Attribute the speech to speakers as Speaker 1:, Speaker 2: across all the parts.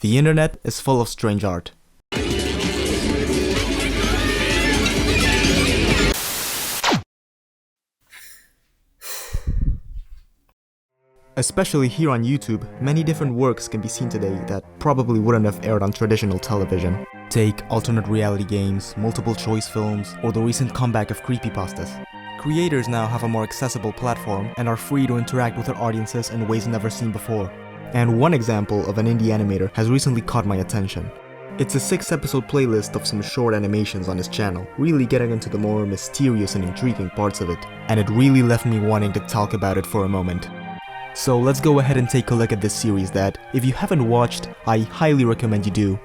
Speaker 1: The internet is full of strange art. Especially here on YouTube, many different works can be seen today that probably wouldn't have aired on traditional television. Take alternate reality games, multiple choice films, or the recent comeback of creepypastas. Creators now have a more accessible platform and are free to interact with their audiences in ways never seen before. And one example of an indie animator has recently caught my attention. It's a 6-episode playlist of some short animations on his channel, really getting into the more mysterious and intriguing parts of it, and it really left me wanting to talk about it for a moment. So let's go ahead and take a look at this series that, if you haven't watched, I highly recommend you do.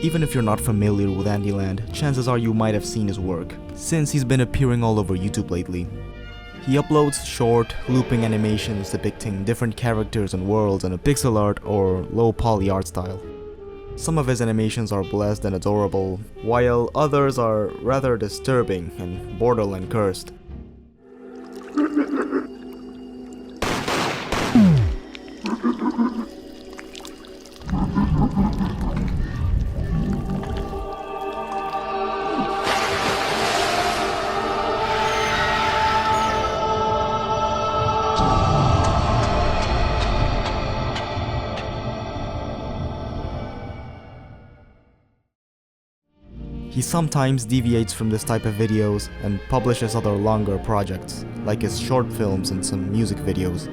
Speaker 1: Even if you're not familiar with Andyland, chances are you might have seen his work, since he's been appearing all over YouTube lately. He uploads short, looping animations depicting different characters and worlds in a pixel art or low poly art style. Some of his animations are blessed and adorable, while others are rather disturbing and borderline cursed. He sometimes deviates from this type of videos and publishes other longer projects, like his short films and some music videos.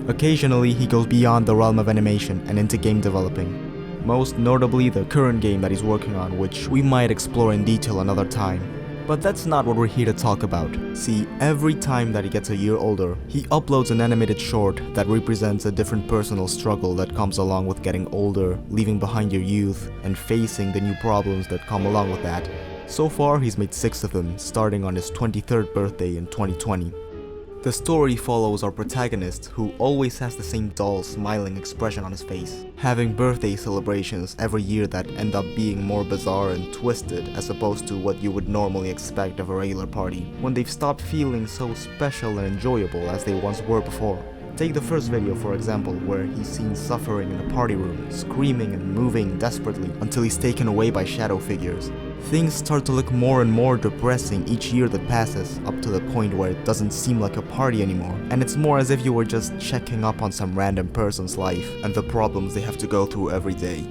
Speaker 1: Occasionally, he goes beyond the realm of animation and into game developing, most notably the current game that he's working on, which we might explore in detail another time. But that's not what we're here to talk about. See, every time that he gets a year older, he uploads an animated short that represents a different personal struggle that comes along with getting older, leaving behind your youth, and facing the new problems that come along with that. So far, he's made 6 of them, starting on his 23rd birthday in 2020. The story follows our protagonist, who always has the same dull, smiling expression on his face, having birthday celebrations every year that end up being more bizarre and twisted as opposed to what you would normally expect of a regular party, when they've stopped feeling so special and enjoyable as they once were before. Take the first video, for example, where he's seen suffering in a party room, screaming and moving desperately until he's taken away by shadow figures. Things start to look more and more depressing each year that passes, up to the point where it doesn't seem like a party anymore, and it's more as if you were just checking up on some random person's life and the problems they have to go through every day.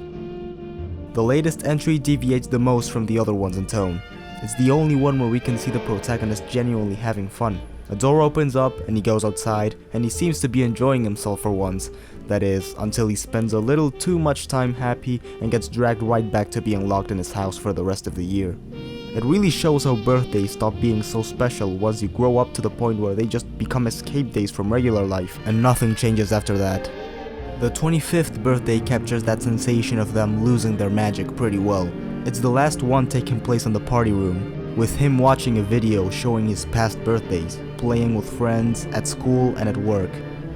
Speaker 1: The latest entry deviates the most from the other ones in tone. It's the only one where we can see the protagonist genuinely having fun. A door opens up and he goes outside, and he seems to be enjoying himself for once. That is, until he spends a little too much time happy and gets dragged right back to being locked in his house for the rest of the year. It really shows how birthdays stop being so special once you grow up to the point where they just become escape days from regular life, and nothing changes after that. The 25th birthday captures that sensation of them losing their magic pretty well. It's the last one taking place in the party room, with him watching a video showing his past birthdays, playing with friends, at school and at work.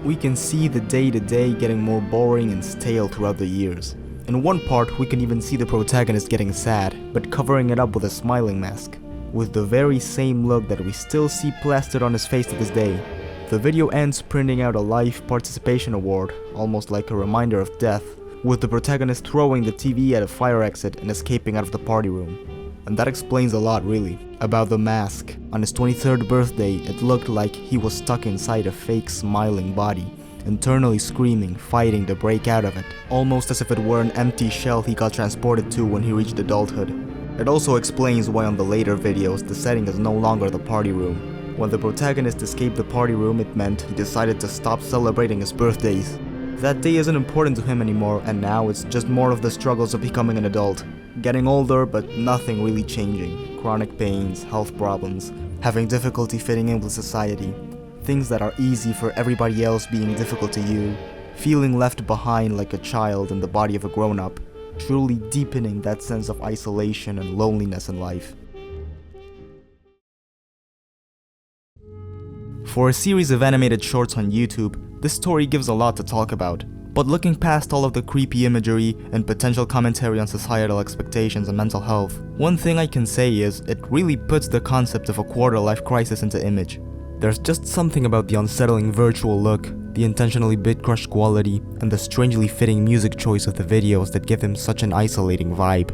Speaker 1: We can see the day-to-day getting more boring and stale throughout the years. In one part, we can even see the protagonist getting sad, but covering it up with a smiling mask, with the very same look that we still see plastered on his face to this day. The video ends printing out a life participation award, almost like a reminder of death, with the protagonist throwing the TV at a fire exit and escaping out of the party room. And that explains a lot, really, about the mask. On his 23rd birthday, it looked like he was stuck inside a fake smiling body, internally screaming, fighting to break out of it, almost as if it were an empty shell he got transported to when he reached adulthood. It also explains why on the later videos the setting is no longer the party room. When the protagonist escaped the party room, it meant he decided to stop celebrating his birthdays. That day isn't important to him anymore, and now it's just more of the struggles of becoming an adult. Getting older, but nothing really changing. Chronic pains, health problems, having difficulty fitting in with society. Things that are easy for everybody else being difficult to you. Feeling left behind like a child in the body of a grown-up. Truly deepening that sense of isolation and loneliness in life. For a series of animated shorts on YouTube, this story gives a lot to talk about. But looking past all of the creepy imagery and potential commentary on societal expectations and mental health, one thing I can say is it really puts the concept of a quarter-life crisis into image. There's just something about the unsettling virtual look, the intentionally bit-crushed quality, and the strangely fitting music choice of the videos that give him such an isolating vibe.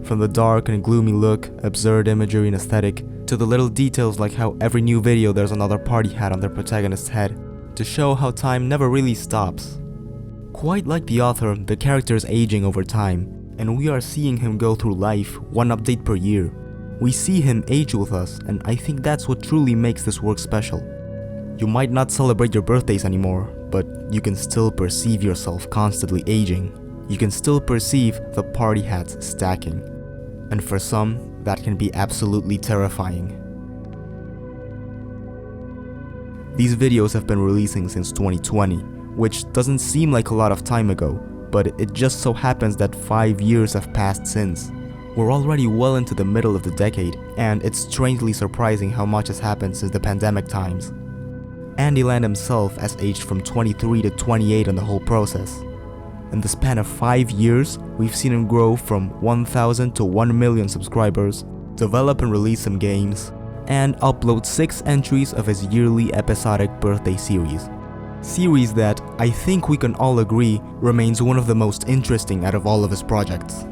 Speaker 1: From the dark and gloomy look, absurd imagery and aesthetic, to the little details like how every new video there's another party hat on their protagonist's head, to show how time never really stops. Quite like the author, the character is aging over time, and we are seeing him go through life, one update per year. We see him age with us, and I think that's what truly makes this work special. You might not celebrate your birthdays anymore, but you can still perceive yourself constantly aging. You can still perceive the party hats stacking. And for some, that can be absolutely terrifying. These videos have been releasing since 2020, which doesn't seem like a lot of time ago, but it just so happens that 5 years have passed since. We're already well into the middle of the decade, and it's strangely surprising how much has happened since the pandemic times. Andy Land himself has aged from 23 to 28 in the whole process. In the span of 5 years, we've seen him grow from 1,000 to 1 million subscribers, develop and release some games, and upload 6 entries of his yearly episodic birthday series. Series that, I think we can all agree, remains one of the most interesting out of all of his projects.